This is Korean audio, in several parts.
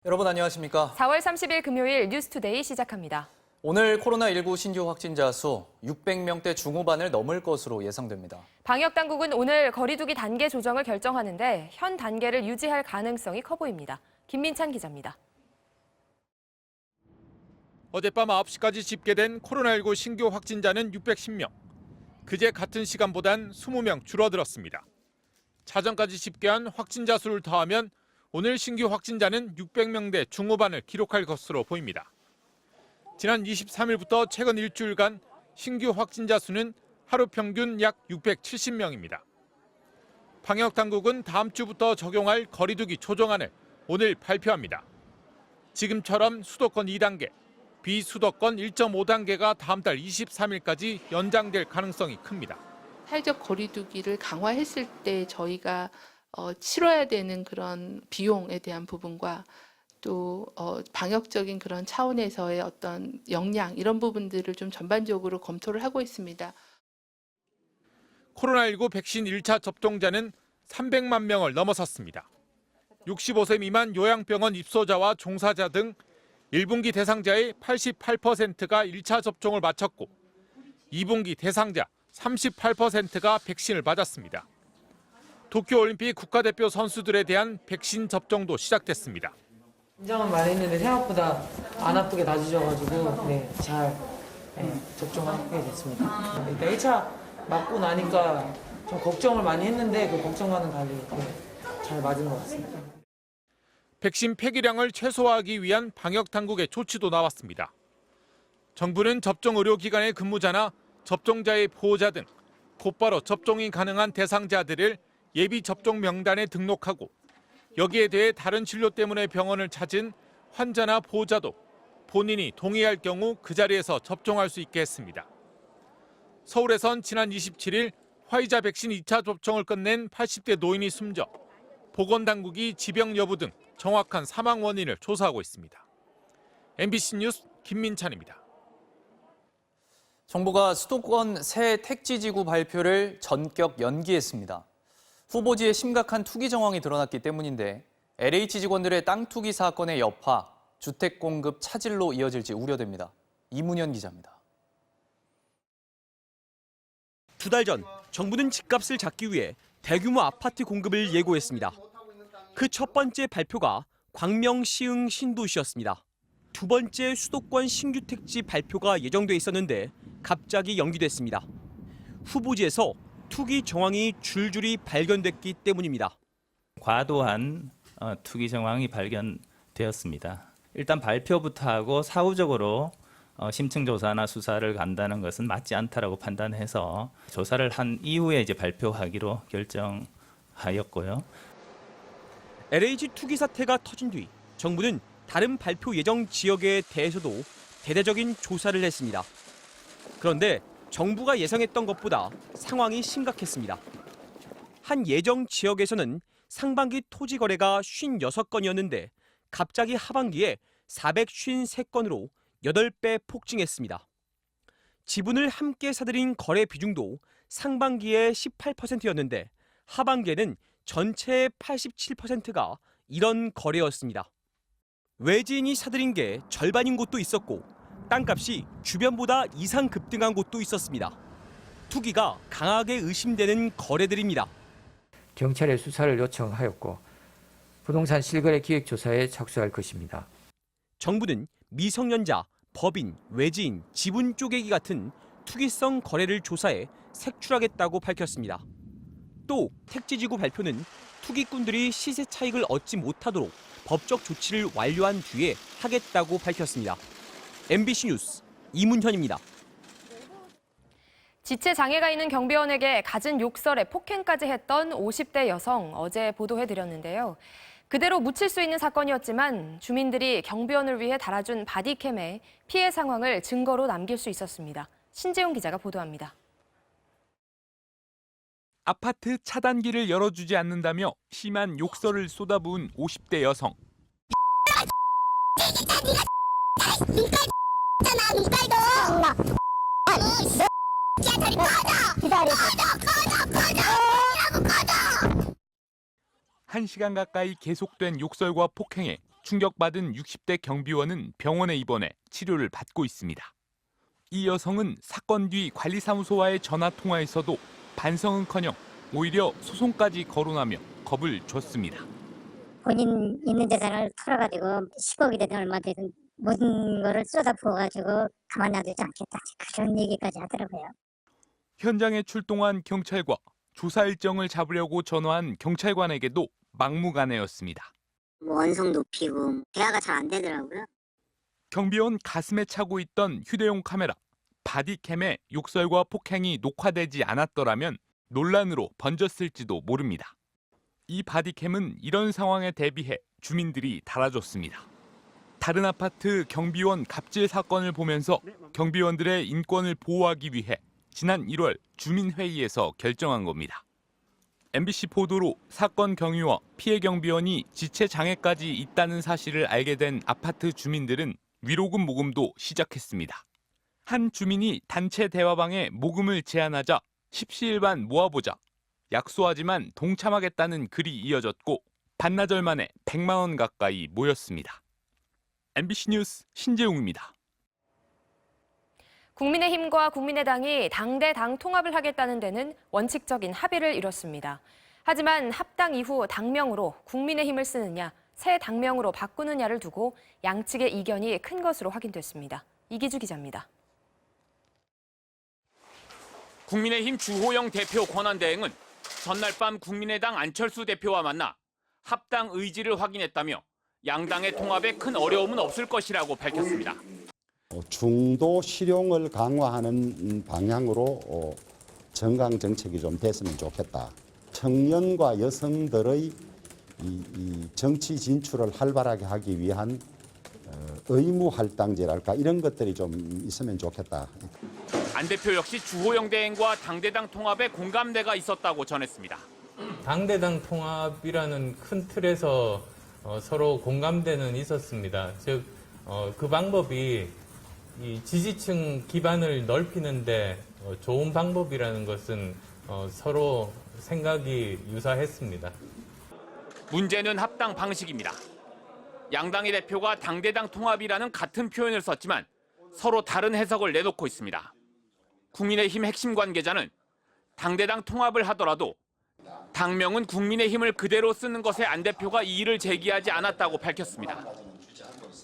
여러분 안녕하십니까? 4월 30일 금요일 뉴스투데이 시작합니다. 오늘 코로나19 신규 확진자 수 600명대 중후반을 넘을 것으로 예상됩니다. 방역당국은 오늘 거리두기 단계 조정을 결정하는데 현 단계를 유지할 가능성이 커 보입니다. 김민찬 기자입니다. 어젯밤 9시까지 집계된 코로나19 신규 확진자는 610명. 그제 같은 시간보단 20명 줄어들었습니다. 자정까지 집계한 확진자 수를 더하면 오늘 신규 확진자는 600명대 중후반을 기록할 것으로 보입니다. 지난 23일부터 최근 일주일간 신규 확진자 수는 하루 평균 약 670명입니다. 방역당국은 다음 주부터 적용할 거리두기 조정안을 오늘 발표합니다. 지금처럼 수도권 2단계, 비수도권 1.5단계가 다음 달 23일까지 연장될 가능성이 큽니다. 사회적 거리두기를 강화했을 때 저희가 치러야 되는 그런 비용에 대한 부분과 또 방역적인 그런 차원에서의 어떤 역량 이런 부분들을 좀 전반적으로 검토를 하고 있습니다. 코로나19 백신 1차 접종자는 300만 명을 넘어섰습니다. 65세 미만 요양병원 입소자와 종사자 등 1분기 대상자의 88%가 1차 접종을 마쳤고 2분기 대상자 38%가 백신을 맞았습니다. 도쿄올림픽 국가대표 선수들에 대한 백신 접종도 시작됐습니다. 긴장은 많이 했는데 생각보다 안 아프게 나아지셔가지고 잘 접종하게 됐습니다. 일단 1차 맞고 나니까 좀 걱정을 많이 했는데 그 걱정과는 달리 잘 맞은 것 같습니다. 백신 폐기량을 최소화하기 위한 방역당국의 조치도 나왔습니다. 정부는 접종 의료기관의 근무자나 접종자의 보호자 등 곧바로 접종이 가능한 대상자들을 예비 접종 명단에 등록하고 여기에 대해 다른 진료 때문에 병원을 찾은 환자나 보호자도 본인이 동의할 경우 그 자리에서 접종할 수 있게 했습니다. 서울에선 지난 27일 화이자 백신 2차 접종을 끝낸 80대 노인이 숨져 보건당국이 지병 여부 등 정확한 사망 원인을 조사하고 있습니다. MBC 뉴스 김민찬입니다. 정부가 수도권 새 택지지구 발표를 전격 연기했습니다. 후보지에 심각한 투기 정황이 드러났기 때문인데 LH 직원들의 땅 투기 사건의 여파, 주택 공급 차질로 이어질지 우려됩니다. 이문현 기자입니다. 두 달 전 정부는 집값을 잡기 위해 대규모 아파트 공급을 예고했습니다. 그 첫 번째 발표가 광명, 시흥, 신도시였습니다. 두 번째 수도권 신규 택지 발표가 예정돼 있었는데 갑자기 연기됐습니다. 후보지에서 투기 정황이 줄줄이 발견됐기 때문입니다. 과도한 투기 정황이 발견되었습니다. 일단 발표부터 하고 사후적으로 심층 조사나 수사를 간다는 것은 맞지 않다라고 판단해서 조사를 한 이후에 이제 발표하기로 결정하였고요. LH 투기 사태가 터진 뒤 정부는 다른 발표 예정 지역에 대해서도 대대적인 조사를 했습니다. 그런데 정부가 예상했던 것보다 상황이 심각했습니다. 한 예정 지역에서는 상반기 토지 거래가 56건이었는데 갑자기 하반기에 453건으로 8배 폭증했습니다. 지분을 함께 사들인 거래 비중도 상반기에 18%였는데 하반기에는 전체의 87%가 이런 거래였습니다. 외지인이 사들인 게 절반인 곳도 있었고 땅값이 주변보다 이상 급등한 곳도 있었습니다. 투기가 강하게 의심되는 거래들입니다. 경찰에 수사를 요청하였고 부동산 실거래 기획조사에 착수할 것입니다. 정부는 미성년자, 법인, 외지인, 지분 쪼개기 같은 투기성 거래를 조사해 색출하겠다고 밝혔습니다. 또 택지지구 발표는 투기꾼들이 시세 차익을 얻지 못하도록 법적 조치를 완료한 뒤에 하겠다고 밝혔습니다. MBC 뉴스 이문현입니다. 지체 장애가 있는 경비원에게 갖은 욕설에 폭행까지 했던 50대 여성 어제 보도해드렸는데요. 그대로 묻힐 수 있는 사건이었지만 주민들이 경비원을 위해 달아준 바디캠에 피해 상황을 증거로 남길 수 있었습니다. 신재용 기자가 보도합니다. 아파트 차단기를 열어주지 않는다며 심한 욕설을 쏟아부은 50대 여성. 한 시간 가까이 계속된 욕설과 폭행에 충격받은 60대 경비원은 병원에 입원해 치료를 받고 있습니다. 이 여성은 사건 뒤 관리사무소와의 전화통화에서도 반성은커녕 오히려 소송까지 거론하며 겁을 줬습니다. 본인 있는 재산을 털어가지고 10억이 되든 얼마 되든 모든 거를 쏟아부어가지고 가만 놔두지 않겠다. 그런 얘기까지 하더라고요. 현장에 출동한 경찰과 조사 일정을 잡으려고 전화한 경찰관에게도 막무가내였습니다. 원성 높이고 대화가 잘 안 되더라고요. 경비원 가슴에 차고 있던 휴대용 카메라, 바디캠에 욕설과 폭행이 녹화되지 않았더라면 논란으로 번졌을지도 모릅니다. 이 바디캠은 이런 상황에 대비해 주민들이 달아줬습니다. 다른 아파트 경비원 갑질 사건을 보면서 경비원들의 인권을 보호하기 위해 지난 1월 주민회의에서 결정한 겁니다. MBC 보도로 사건 경위와 피해 경비원이 지체 장애까지 있다는 사실을 알게 된 아파트 주민들은 위로금 모금도 시작했습니다. 한 주민이 단체 대화방에 모금을 제안하자 십시일반 모아보자, 약소하지만 동참하겠다는 글이 이어졌고 반나절 만에 100만 원 가까이 모였습니다. MBC 뉴스 신재웅입니다. 국민의힘과 국민의당이 당대당 통합을 하겠다는 데는 원칙적인 합의를 이뤘습니다. 하지만 합당 이후 당명으로 국민의힘을 쓰느냐, 새 당명으로 바꾸느냐를 두고 양측의 이견이 큰 것으로 확인됐습니다. 이기주 기자입니다. 국민의힘 주호영 대표 권한대행은 전날 밤 국민의당 안철수 대표와 만나 합당 의지를 확인했다며 양당의 통합에 큰 어려움은 없을 것이라고 밝혔습니다. 중도 실용을 강화하는 방향으로 정강 정책이 좀 됐으면 좋겠다. 청년과 여성들의 이 정치 진출을 활발하게 하기 위한 의무 할당제랄까 이런 것들이 좀 있으면 좋겠다. 안 대표 역시 주호영 대행과 당대당 통합에 공감대가 있었다고 전했습니다. 당대당 통합이라는 큰 틀에서 서로 공감대는 있었습니다. 즉, 그 방법이 이 지지층 기반을 넓히는데 좋은 방법이라는 것은 서로 생각이 유사했습니다. 문제는 합당 방식입니다. 양당의 대표가 당대당 통합이라는 같은 표현을 썼지만 서로 다른 해석을 내놓고 있습니다. 국민의힘 핵심 관계자는 당대당 통합을 하더라도 당명은 국민의힘을 그대로 쓰는 것에 안 대표가 이의를 제기하지 않았다고 밝혔습니다.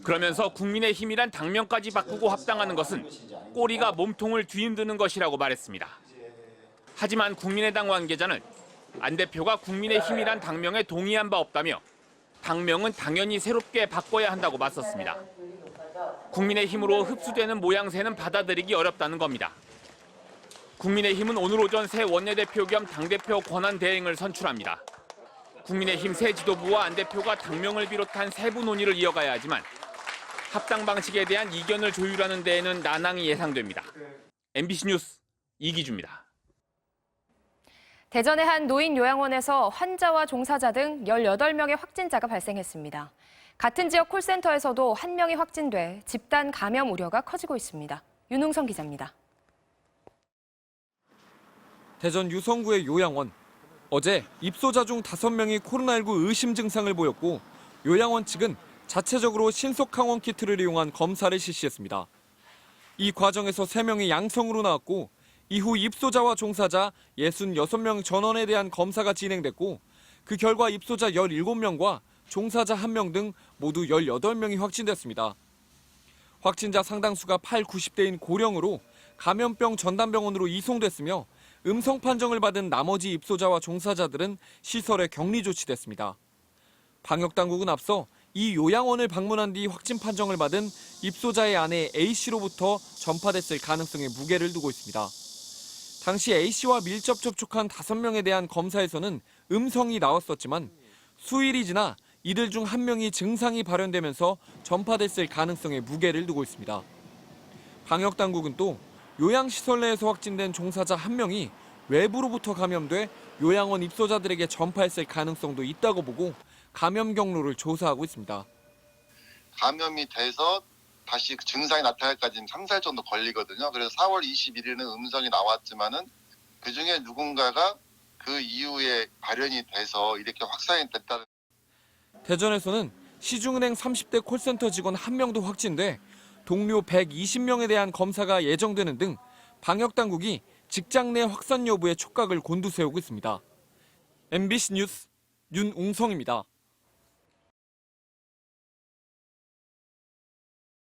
그러면서 국민의힘이란 당명까지 바꾸고 합당하는 것은 꼬리가 몸통을 뒤흔드는 것이라고 말했습니다. 하지만 국민의당 관계자는 안 대표가 국민의힘이란 당명에 동의한 바 없다며 당명은 당연히 새롭게 바꿔야 한다고 맞섰습니다. 국민의힘으로 흡수되는 모양새는 받아들이기 어렵다는 겁니다. 국민의힘은 오늘 오전 새 원내대표 겸 당대표 권한대행을 선출합니다. 국민의힘 새 지도부와 안 대표가 당명을 비롯한 세부 논의를 이어가야 하지만 합당 방식에 대한 이견을 조율하는 데에는 난항이 예상됩니다. MBC 뉴스 이기주입니다. 대전의 한 노인 요양원에서 환자와 종사자 등 18명의 확진자가 발생했습니다. 같은 지역 콜센터에서도 1명이 확진돼 집단 감염 우려가 커지고 있습니다. 윤웅성 기자입니다. 대전 유성구의 요양원. 어제 입소자 중 5명이 코로나19 의심 증상을 보였고 요양원 측은 자체적으로 신속 항원 키트를 이용한 검사를 실시했습니다. 이 과정에서 3명이 양성으로 나왔고 이후 입소자와 종사자 66명 전원에 대한 검사가 진행됐고 그 결과 입소자 17명과 종사자 1명 등 모두 18명이 확진됐습니다. 확진자 상당수가 8, 90대인 고령으로 감염병 전담병원으로 이송됐으며 음성 판정을 받은 나머지 입소자와 종사자들은 시설에 격리 조치됐습니다. 방역당국은 앞서 이 요양원을 방문한 뒤 확진 판정을 받은 입소자의 아내 A씨로부터 전파됐을 가능성에 무게를 두고 있습니다. 당시 A씨와 밀접 접촉한 5명에 대한 검사에서는 음성이 나왔었지만 수일이 지나 이들 중 1명이 증상이 발현되면서 전파됐을 가능성에 무게를 두고 있습니다. 방역당국은 또 요양시설 내에서 확진된 종사자 1명이 외부로부터 감염돼 요양원 입소자들에게 전파했을 가능성도 있다고 보고 감염 경로를 조사하고 있습니다. 감염이 돼서 다시 증상이 나타날까지는 3달 정도 걸리거든요. 그래서 4월 21일은 음성이 나왔지만은 그중에 누군가가 그 이후에 발현이 돼서 이렇게 확산이 됐다는. 대전에서는 시중은행 30대 콜센터 직원 1명도 확진돼 동료 120명에 대한 검사가 예정되는 등 방역당국이 직장 내 확산 여부에 촉각을 곤두세우고 있습니다. MBC 뉴스 윤웅성입니다.